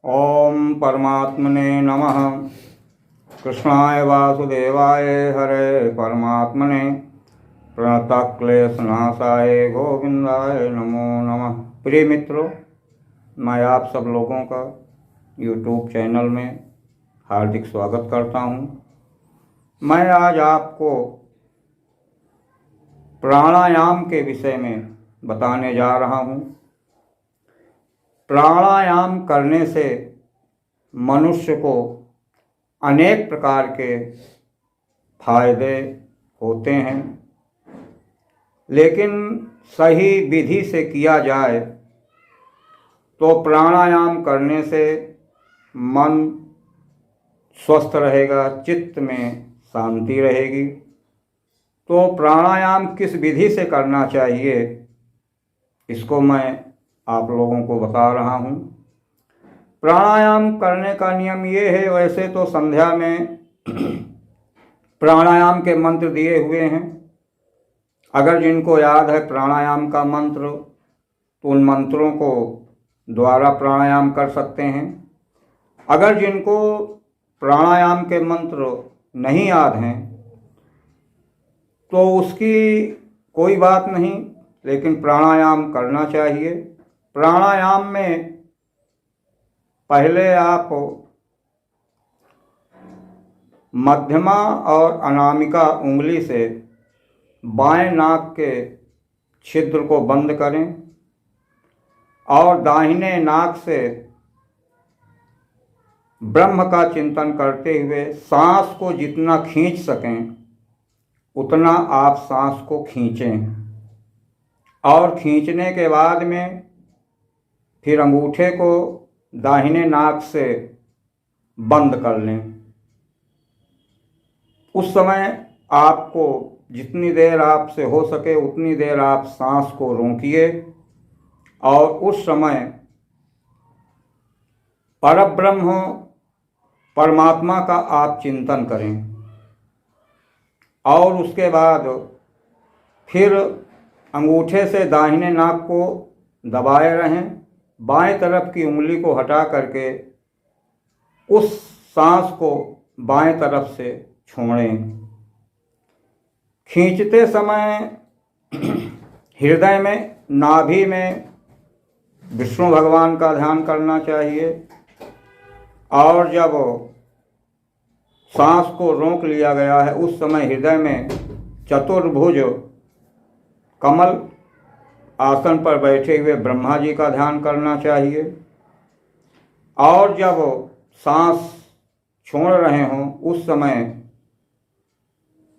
ओम परमात्मने नमः। कृष्णाय वासुदेवाय हरे परमात्मने प्रणतक्लेशनाशाय गोविंदाय नमो नमः। प्रिय मित्रों, मैं आप सब लोगों का यूट्यूब चैनल में हार्दिक स्वागत करता हूँ। मैं आज आपको प्राणायाम के विषय में बताने जा रहा हूँ। प्राणायाम करने से मनुष्य को अनेक प्रकार के फायदे होते हैं, लेकिन सही विधि से किया जाए तो प्राणायाम करने से मन स्वस्थ रहेगा, चित्त में शांति रहेगी। तो प्राणायाम किस विधि से करना चाहिए, इसको मैं आप लोगों को बता रहा हूँ। प्राणायाम करने का नियम ये है, वैसे तो संध्या में प्राणायाम के मंत्र दिए हुए हैं। अगर जिनको याद है प्राणायाम का मंत्र तो उन मंत्रों को द्वारा प्राणायाम कर सकते हैं। अगर जिनको प्राणायाम के मंत्र नहीं याद हैं तो उसकी कोई बात नहीं, लेकिन प्राणायाम करना चाहिए। प्राणायाम में पहले आप मध्यमा और अनामिका उंगली से बाएं नाक के छिद्र को बंद करें और दाहिने नाक से ब्रह्म का चिंतन करते हुए सांस को जितना खींच सकें उतना आप सांस को खींचें। और खींचने के बाद में फिर अंगूठे को दाहिने नाक से बंद कर लें। उस समय आपको जितनी देर आपसे हो सके उतनी देर आप सांस को रोकिए और उस समय परब्रह्म परमात्मा का आप चिंतन करें। और उसके बाद फिर अंगूठे से दाहिने नाक को दबाए रहें, बाएं तरफ की उंगली को हटा करके उस सांस को बाएं तरफ से छोड़ें। खींचते समय हृदय में, नाभि में विष्णु भगवान का ध्यान करना चाहिए। और जब सांस को रोक लिया गया है उस समय हृदय में चतुर्भुज कमल आसन पर बैठे हुए ब्रह्मा जी का ध्यान करना चाहिए। और जब सांस छोड़ रहे हों उस समय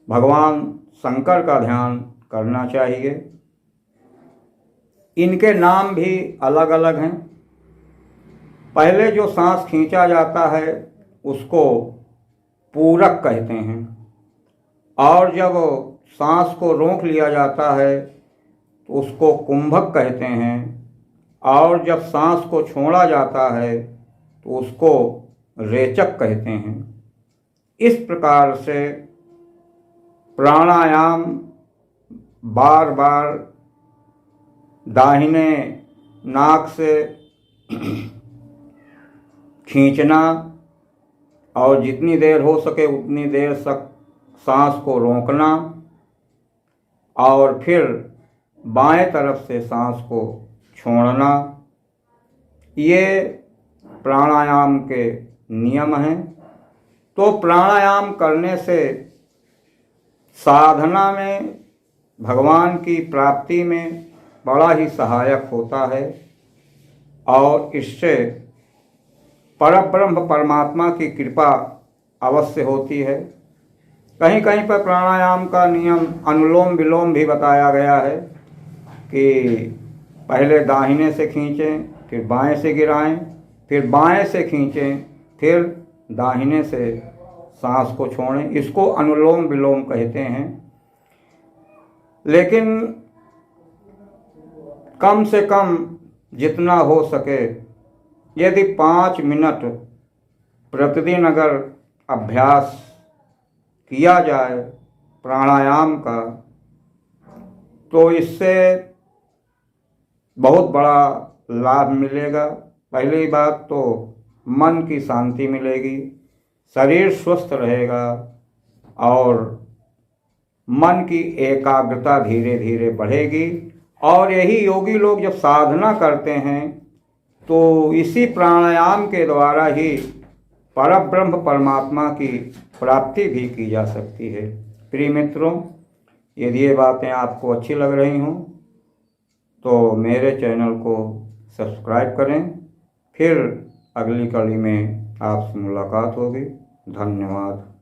भगवान शंकर का ध्यान करना चाहिए। इनके नाम भी अलग अलग हैं। पहले जो सांस खींचा जाता है उसको पूरक कहते हैं, और जब सांस को रोक लिया जाता है तो उसको कुंभक कहते हैं, और जब सांस को छोड़ा जाता है तो उसको रेचक कहते हैं। इस प्रकार से प्राणायाम बार बार दाहिने नाक से खींचना और जितनी देर हो सके उतनी देर तक सांस को रोकना और फिर बाएं तरफ से सांस को छोड़ना, ये प्राणायाम के नियम हैं। तो प्राणायाम करने से साधना में, भगवान की प्राप्ति में बड़ा ही सहायक होता है और इससे परब्रह्म परमात्मा की कृपा अवश्य होती है। कहीं कहीं पर प्राणायाम का नियम अनुलोम विलोम भी बताया गया है कि पहले दाहिने से खींचें, फिर बाएं से गिराएं, फिर बाएं से खींचें, फिर दाहिने से सांस को छोड़ें। इसको अनुलोम विलोम कहते हैं। लेकिन कम से कम जितना हो सके, यदि 5 मिनट प्रतिदिन अगर अभ्यास किया जाए प्राणायाम का तो इससे बहुत बड़ा लाभ मिलेगा। पहली बात तो मन की शांति मिलेगी, शरीर स्वस्थ रहेगा और मन की एकाग्रता धीरे धीरे बढ़ेगी। और यही योगी लोग जब साधना करते हैं तो इसी प्राणायाम के द्वारा ही परब्रह्म परमात्मा की प्राप्ति भी की जा सकती है। प्रिय मित्रों, यदि ये बातें आपको अच्छी लग रही हों तो मेरे चैनल को सब्सक्राइब करें। फिर अगली कड़ी में आपसे मुलाकात होगी। धन्यवाद।